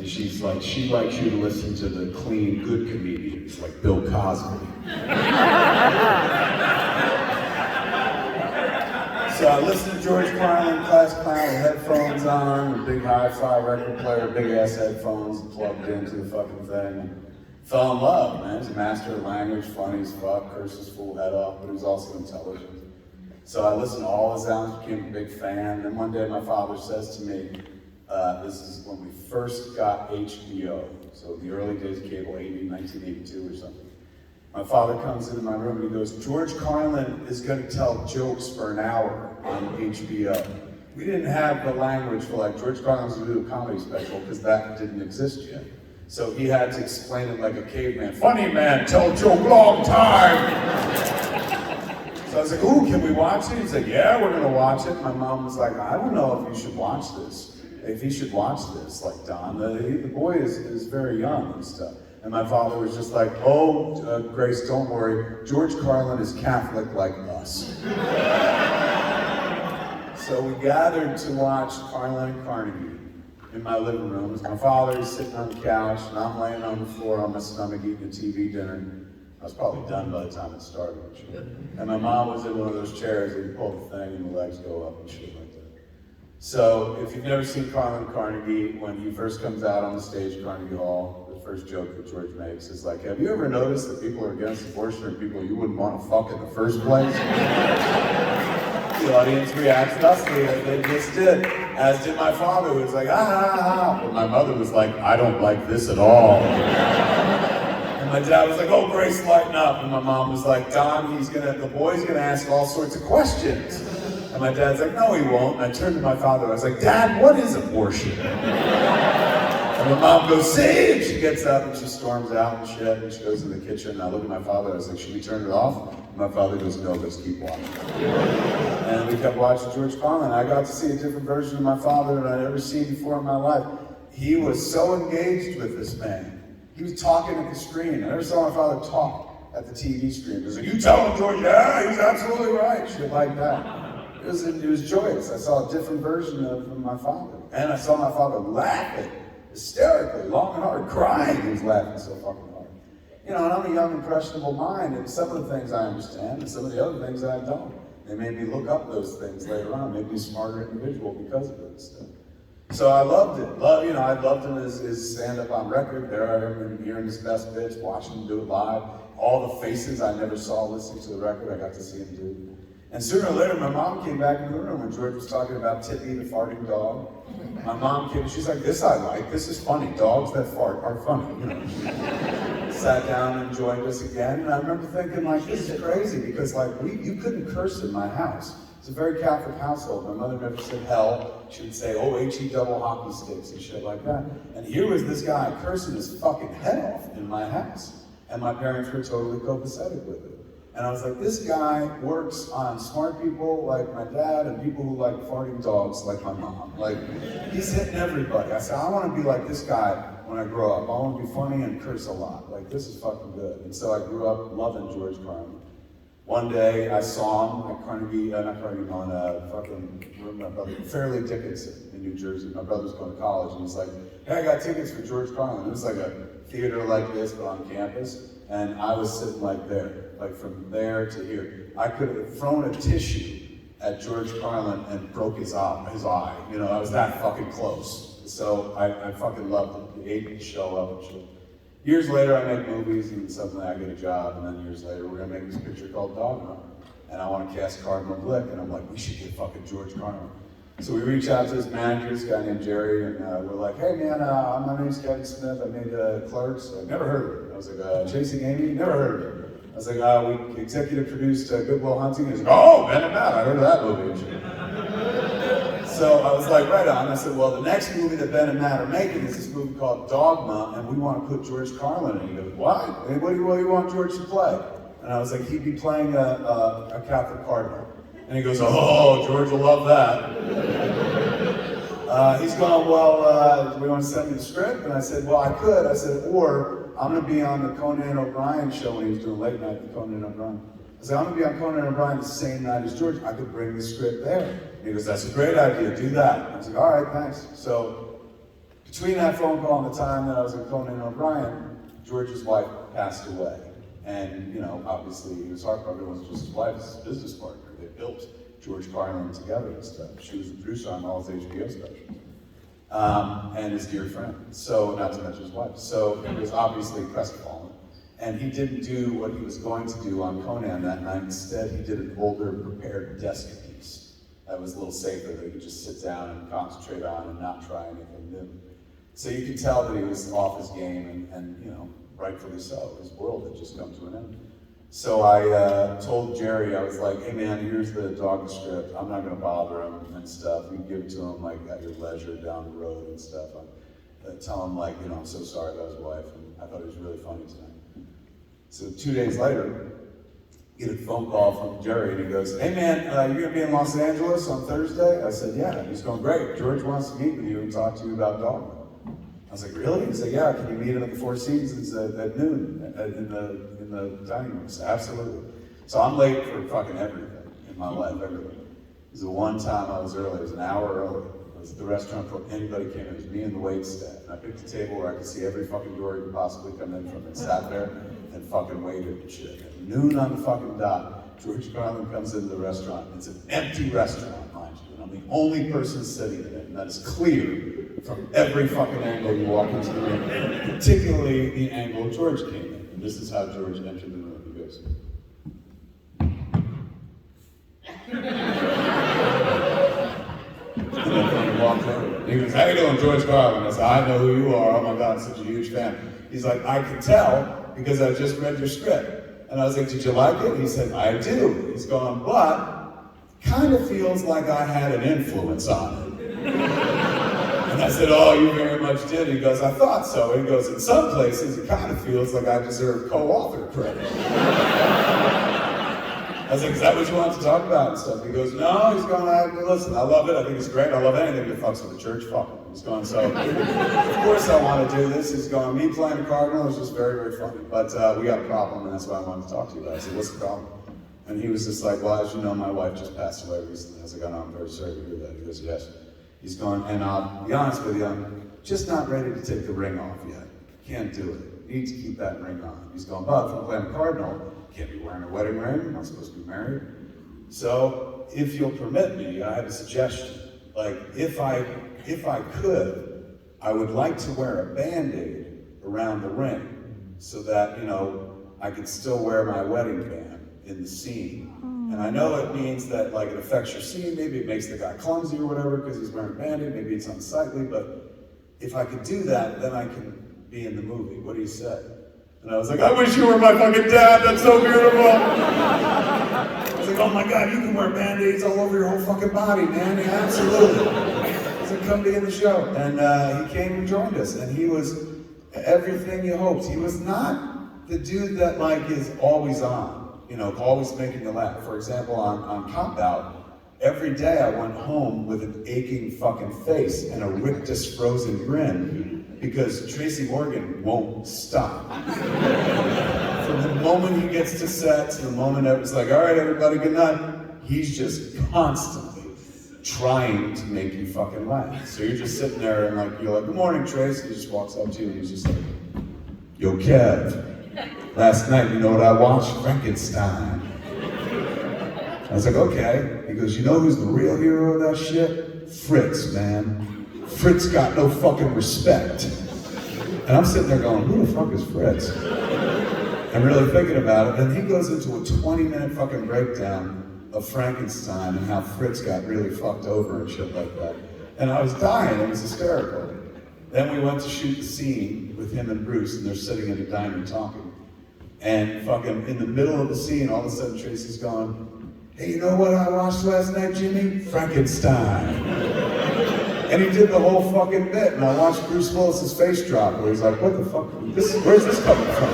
And she's like, she likes you to listen to the clean, good comedians, like Bill Cosby. So I listened to George Carlin, class clown with headphones on, a big hi-fi record player, big ass headphones plugged into the fucking thing. And fell in love, man. He's a master of language, funny as fuck, cursed his full head off, but he was also intelligent. So I listened to all his albums, became a big fan. And one day my father says to me, this is when we first got HBO, so the early days of cable, 1982 or something. My father comes into my room and he goes, George Carlin is going to tell jokes for an hour on HBO. We didn't have the language for like, George Carlin was going to do a comedy special because that didn't exist yet. So he had to explain it like a caveman. Funny man, tell joke long time. So I was like, ooh, can we watch it? He's like, yeah, we're gonna watch it. My mom was like, I don't know if you should watch this. If he should watch this, like Don, the boy is very young and stuff. And my father was just like, oh, Grace, don't worry. George Carlin is Catholic like us. So we gathered to watch Carlin and Carnegie in my living room. My father is sitting on the couch, and I'm laying on the floor on my stomach eating a TV dinner. I was probably done by the time it started. And my mom was in one of those chairs where you pull the thing and the legs go up and shit like that. So if you've never seen Carlin Carnegie, when he first comes out on the stage at Carnegie Hall, the first joke that George makes is like, have you ever noticed that people are against abortion are people you wouldn't want to fuck in the first place? The audience reacts thusly, they just did. As did my father, who was like, ah. But my mother was like, I don't like this at all. And my dad was like, oh, Grace, lighten up. And my mom was like, Don, the boy's gonna ask all sorts of questions. And my dad's like, no, he won't. And I turned to my father, I was like, Dad, what is abortion? And my mom goes, see? And she gets up and she storms out and shit, and she goes in the kitchen. And I look at my father, I was like, should we turn it off? And my father goes, no, let's keep watching. And we kept watching George Carlin. I got to see a different version of my father than I'd ever seen before in my life. He was so engaged with this man. He was talking at the screen. I never saw my father talk at the TV screen. He was like, you tell him, George, yeah, he's absolutely right. Shit like that. It was joyous. I saw a different version of my father. And I saw my father laughing hysterically, long and hard, crying. He was laughing so fucking hard. You know, and I'm a young, impressionable mind, and some of the things I understand, and some of the other things I don't. They made me look up those things later on, made me a smarter individual because of it and stuff. So I loved it. I loved him his stand-up on record. There I am hearing his best bits, watching him do it live. All the faces I never saw listening to the record, I got to see him do. And sooner or later, my mom came back into the room when George was talking about Tippy, the farting dog. My mom came, she's like, this I like, this is funny. Dogs that fart are funny, you know. Sat down and joined us again, and I remember thinking, like, this is crazy, because like, you couldn't curse in my house. It's a very Catholic household. My mother never said hell. She would say, oh, H-E double hockey sticks and shit like that. And here was this guy cursing his fucking head off in my house. And my parents were totally copacetic with it. And I was like, this guy works on smart people like my dad and people who like farting dogs like my mom. Like, he's hitting everybody. I said, I want to be like this guy when I grow up. I want to be funny and curse a lot. Like, this is fucking good. And so I grew up loving George Carlin. One day I saw him at Fairleigh Dickinson in New Jersey. My brother was going to college and he's like, hey, I got tickets for George Carlin. It was like a theater like this, but on campus. And I was sitting like there, like from there to here. I could have thrown a tissue at George Carlin and broke his eye. You know, I was that fucking close. So I fucking loved it. He ate to show up and shit. Years later, I make movies and suddenly I get a job, and then years later, we're gonna make this picture called Dogma. And I wanna cast Cardinal Blick, and I'm like, we should get fucking George Carlin. So we reach out to his manager, this guy named Jerry, and we're like, hey man, my name's Kevin Smith, I made Clerks. I've never heard of it. I was like, Chasing Amy? Never heard of it. I was like, we executive produced Good Will Hunting. He was like, oh, Ben and Matt, I heard of that movie. So I was like, right on. I said, well, the next movie that Ben and Matt are making is this movie called Dogma, and we want to put George Carlin in it. He goes, what? What do you want George to play? And I was like, he'd be playing a Catholic cardinal. And he goes, oh, George will love that. He's going, well, do we want to send me the script? And I said, well, I could. I said, or I'm going to be on the Conan O'Brien show when he was doing late night with Conan O'Brien. I said, I'm going to be on Conan O'Brien the same night as George. I could bring the script there. And he goes, that's a great idea, do that. I was like, all right, thanks. So Between that phone call and the time that I was with Conan O'Brien, George's wife passed away. And, you know, obviously he was heartbroken. It wasn't just his wife, it was his business partner. They built George Carlin together and stuff. She was the producer on all his HBO specials. And his dear friend. So, not to mention his wife. So he was obviously crestfallen. And he didn't do what he was going to do on Conan that night. Instead, he did an older, prepared desk piece that was a little safer, that he could just sit down and concentrate on and not try anything new. So you could tell that he was off his game, and you know, rightfully so. His world had just come to an end. So I told Jerry, I was like, hey man, here's the dog script. I'm not gonna bother him and stuff. You can give it to him like at your leisure down the road and stuff. Tell him like, you know, I'm so sorry about his wife, and I thought he was really funny tonight. So 2 days later, get a phone call from Jerry, and he goes, hey man, you're gonna be in Los Angeles on Thursday? I said, yeah. He's going, great. George wants to meet with you and talk to you about Dogma. I was like, really? He said, yeah, can you meet him at the Four Seasons at noon in the dining room? I said, absolutely. So I'm late for fucking everything in my life, everything. It was the one time I was early, it was an hour early. I was at the restaurant before anybody came in. It was me and the wait staff. And I picked a table where I could see every fucking door you could possibly come in from, and sat there and fucking waited and shit. At noon on the fucking dot, George Carlin comes into the restaurant. It's an empty restaurant, mind you, and I'm the only person sitting in it, and that is clear from every fucking angle you walk into the room, particularly the angle George came in. And this is how George entered the room. He goes. And he walked over. He goes, how you doing, George Carlin? I said, I know who you are. Oh my God, I'm such a huge fan. He's like, I can tell because I just read your script. And I was like, did you like it? He said, I do. He's going, but kind of feels like I had an influence on it. And I said, oh, you very much did. He goes, I thought so. He goes, in some places, it kind of feels like I deserve co-author credit. I was like, is that what you want to talk about and stuff? He goes, no. He's going, listen, I love it. I think it's great. I love anything that fucks with the church. Fuck him. He's going, so, of course I want to do this. He's going, me playing a cardinal is just very, very funny. But we got a problem, and that's why I wanted to talk to you about it. I said, what's the problem? And he was just like, well, as you know, my wife just passed away recently. I was like, oh, no, I'm very sorry to hear that. He goes, yes. He's going, and I'll be honest with you, I'm just not ready to take the ring off yet. Can't do it. Need to keep that ring on. He's going, but if I'm playing a cardinal, can't be wearing a wedding ring. I'm not supposed to be married. So, if you'll permit me, I have a suggestion. Like, if I could, I would like to wear a Band-Aid around the ring so that, you know, I could still wear my wedding band in the scene. And I know it means that, like, it affects your scene. Maybe it makes the guy clumsy or whatever because he's wearing a Band-Aid. Maybe it's unsightly, but if I could do that, then I can be in the movie. What do you say? And I was like, I wish you were my fucking dad. That's so beautiful. I was like, oh my God, you can wear Band-Aids all over your whole fucking body, man. Yeah, absolutely. He said, come be in the show. And he came and joined us, and he was everything you hoped. He was not the dude that, like, is always on, you know, always making you laugh. For example, on Cop Out, every day I went home with an aching fucking face and a rictus frozen grin because Tracy Morgan won't stop. From the moment he gets to set to the moment it's like, all right, everybody, good night, he's just constantly trying to make you fucking laugh. So you're just sitting there and like, you're like, good morning, Trace. He just walks up to you and he's just like, yo, Kev, last night, you know what I watched? Frankenstein. I was like, okay. He goes, you know who's the real hero of that shit? Fritz, man. Fritz got no fucking respect. And I'm sitting there going, who the fuck is Fritz? I'm really thinking about it. And he goes into a 20-minute fucking breakdown of Frankenstein and how Fritz got really fucked over and shit like that. And I was dying, it was hysterical. Then we went to shoot the scene with him and Bruce, and they're sitting in a diner talking. And fucking in the middle of the scene, all of a sudden Tracy's going, hey, you know what I watched last night, Jimmy? Frankenstein. And he did the whole fucking bit, and I watched Bruce Willis's face drop, where he's like, what the fuck, where's this coming from?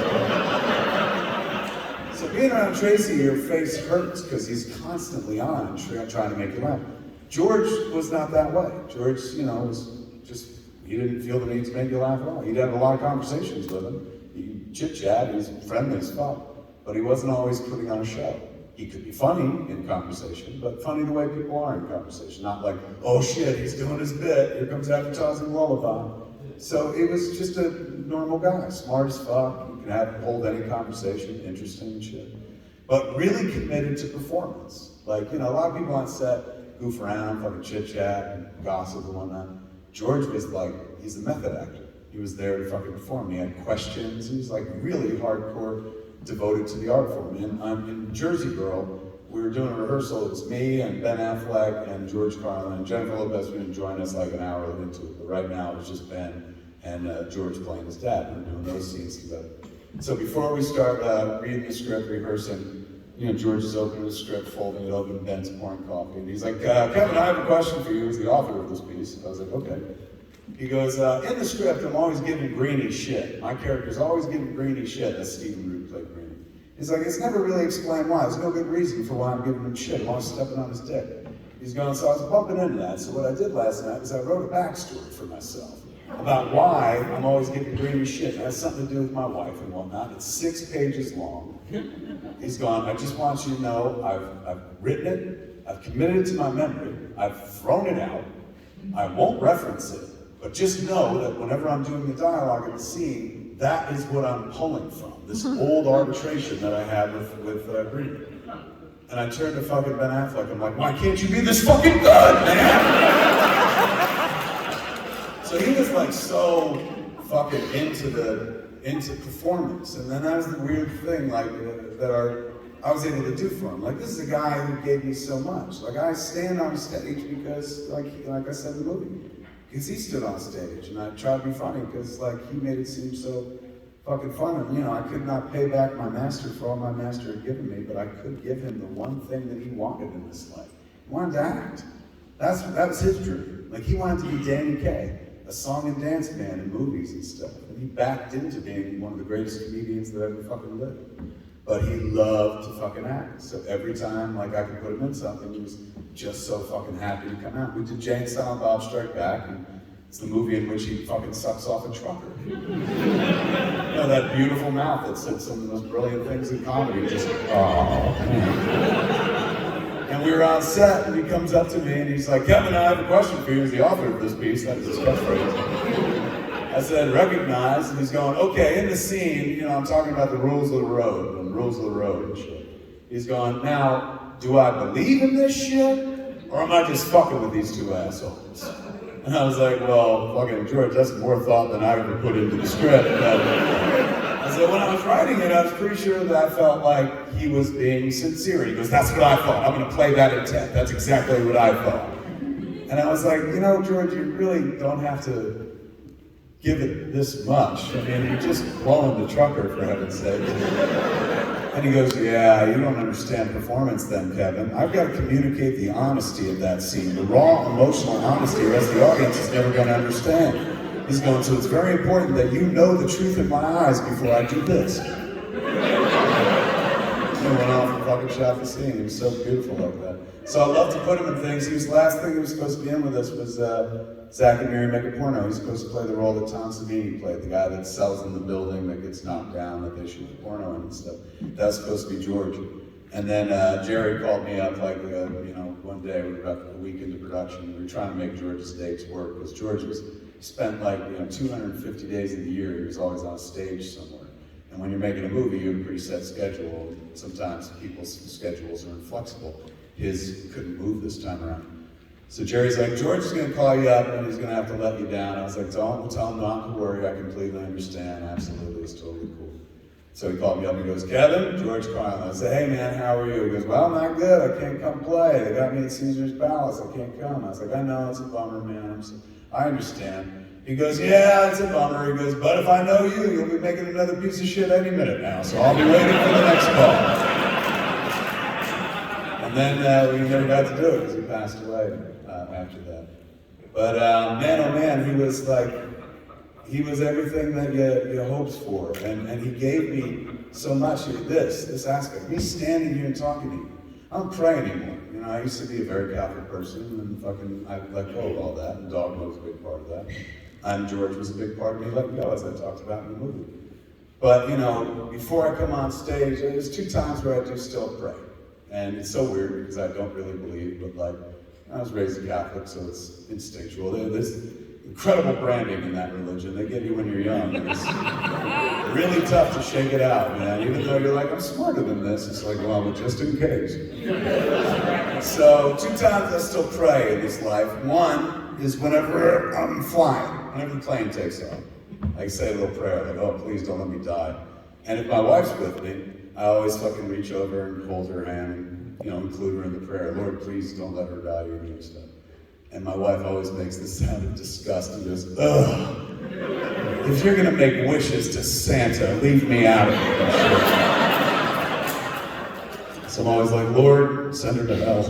So being around Tracy, your face hurts, because he's constantly on, trying to make you laugh. George was not that way. George, you know, was just, he didn't feel the need to make you laugh at all. He'd have a lot of conversations with him. He'd chit-chat, he was friendly as fuck, but he wasn't always putting on a show. he could be funny in conversation, but funny the way people are in conversation. Not like, oh shit, he's doing his bit, here comes advertising lullaby. So it was just a normal guy, smart as fuck, he can hold any conversation, interesting and shit. But really committed to performance. Like, you know, a lot of people on set goof around, fucking chit chat and gossip and whatnot. George was like, he's a method actor. He was there to fucking perform. He had questions. He was like really hardcore, devoted to the art form. And in Jersey Girl, we were doing a rehearsal. It was me and Ben Affleck and George Carlin and Jennifer Lopez didn't join us like an hour into it. But right now it was just Ben and George playing his dad. We were doing those scenes together. So before we start reading the script, rehearsing, you know, George is opening the script, folding it open, Ben's pouring coffee, and he's like, Kevin, I have a question for you as the author of this piece. I was like, okay. He goes, in the script, I'm always giving Greenie shit. My character's always giving Greenie shit. That's Stephen Root played Greenie. He's like, it's never really explained why. There's no good reason for why I'm giving him shit. I'm always stepping on his dick. He's going, so I was bumping into that. So what I did last night was I wrote a backstory for myself about why I'm always giving Greenie shit. It has something to do with my wife and whatnot. It's 6 pages long. He's gone, I just want you to know, I've written it, I've committed it to my memory, I've thrown it out, I won't reference it, but just know that whenever I'm doing the dialogue in the scene, that is what I'm pulling from, this old arbitration that I had with Greenie. And I turned to fucking Ben Affleck, I'm like, why can't you be this fucking good, man? So he was like so fucking into performance, and then that was the weird thing, like I was able to do for him. Like, this is a guy who gave me so much. Like, I stand on stage because, like I said in the movie, because he stood on stage, and I tried to be funny because, like, he made it seem so fucking fun. And you know, I could not pay back my master for all my master had given me, but I could give him the one thing that he wanted in this life. He wanted to act. That was his dream. Like, he wanted to be Danny Kaye, a song and dance band in movies and stuff. And he backed into being one of the greatest comedians that ever fucking lived. But he loved to fucking act. So every time, like, I could put him in something, he was just so fucking happy to come out. We did Jane Silent Bob Strike Back, and it's the movie in which he fucking sucks off a trucker. You know, that beautiful mouth that said some of the most brilliant things in comedy, just, oh. And we were on set, and he comes up to me, and he's like, Kevin, I have a question for you as the author of this piece. That was his catchphrase. I said, recognize, and he's going, okay, in the scene, you know, I'm talking about the rules of the road, and rules of the road and shit. He's going, now, do I believe in this shit, or am I just fucking with these two assholes? And I was like, well, fucking George, that's more thought than I ever put into the script. I said, when I was writing it, I was pretty sure that I felt like he was being sincere. He goes, that's what I thought. I'm gonna play that intent. That's exactly what I thought. And I was like, you know, George, you really don't have to give it this much. I mean, you're just blowing the trucker, for heaven's sake. And he goes, yeah, you don't understand performance then, Kevin. I've got to communicate the honesty of that scene, the raw emotional honesty, or else the audience is never going to understand. He's going, so it's very important that you know the truth in my eyes before I do this. He went off and fucking shot the scene. He was so beautiful like that. So I love to put him in things. He was the last thing he was supposed to be in with us was Zach and Mary Make a Porno. He's supposed to play the role that Tom Savini played, the guy that sells in the building that gets knocked down that they shoot the porno in and stuff. That's supposed to be George. And then Jerry called me up like, you know, one day, we were about a week into production. We were trying to make George's dates work because George spent like, you know, 250 days of the year. He was always on stage somewhere. And when you're making a movie, you have a pretty set schedule. Sometimes people's schedules are inflexible. His couldn't move this time around. So Jerry's like, George is gonna call you up and he's gonna have to let you down. I was like, don't tell him not to worry, I completely understand, absolutely, it's totally cool. So he called me up and he goes, Kevin, George Carlin. I said, hey man, how are you? He goes, well, not good, I can't come play. They got me at Caesar's Palace, I can't come. I was like, I know, it's a bummer, man. I understand. He goes, yeah, it's a bummer. He goes, but if I know you, you'll be making another piece of shit any minute now, so I'll be waiting for the next call. And then we never got to do it because he passed away after that. But man, oh man, he was everything that you hoped for. And he gave me so much of this aspect. Me standing here and talking to you. I don't pray anymore. You know, I used to be a very Catholic person and fucking, I let go of all that. And dogma was a big part of that. And George was a big part of me letting go, as I talked about in the movie. But, you know, before I come on stage, there's 2 times where I do still pray. And it's so weird because I don't really believe, but like, I was raised a Catholic, so it's instinctual. There's incredible branding in that religion. They get you when you're young. And it's really tough to shake it out, man. Even though you're like, I'm smarter than this. It's like, well, but just in case. So 2 times I still pray in this life. One is whenever I'm flying, whenever the plane takes off. I say a little prayer, like, oh, please don't let me die. And if my wife's with me, I always fucking reach over and hold her hand and, include her in the prayer. Lord, please don't let her die, and stuff. And my wife always makes the sound of disgust and goes, ugh. If you're gonna make wishes to Santa, leave me out of it. So I'm always like, Lord, send her to hell.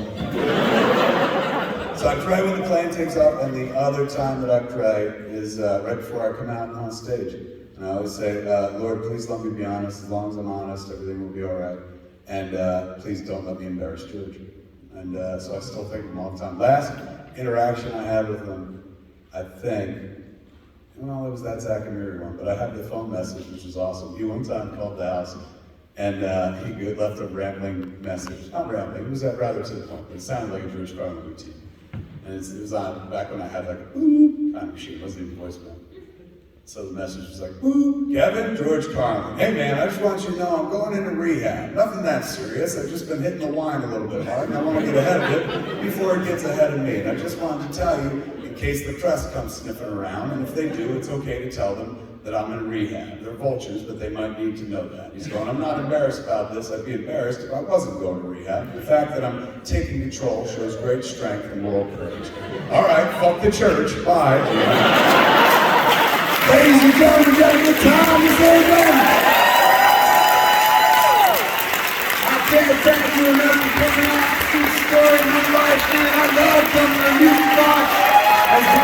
So I pray when the plane takes off, and the other time that I pray is right before I come out on stage. And I always say, Lord, please let me be honest. As long as I'm honest, everything will be all right. And please don't let me embarrass George. And so I still think of him all the time. Last interaction I had with him, I think, it was that Zach and Mary one, but I have the phone message, which was awesome. He one time called the house, and he left a rambling message. Not rambling, it was rather to the point, but it sounded like a George Carlin routine. And it was on back when I had like a boop kind of machine, it wasn't even voicemail. So the message was like, ooh, Kevin, George Carlin. Hey man, I just want you to know I'm going into rehab. Nothing that serious. I've just been hitting the wine a little bit hard, and I want to get ahead of it before it gets ahead of me. And I just wanted to tell you, in case the press comes sniffing around, and if they do, it's okay to tell them that I'm in rehab. They're vultures, but they might need to know that. He's going, I'm not embarrassed about this. I'd be embarrassed if I wasn't going to rehab. The fact that I'm taking control shows great strength and moral courage. All right, fuck the church. Bye. Ladies and gentlemen, you had a good time this evening. I can't thank you enough for coming out to see the story of my life, man. I love coming to music box. As the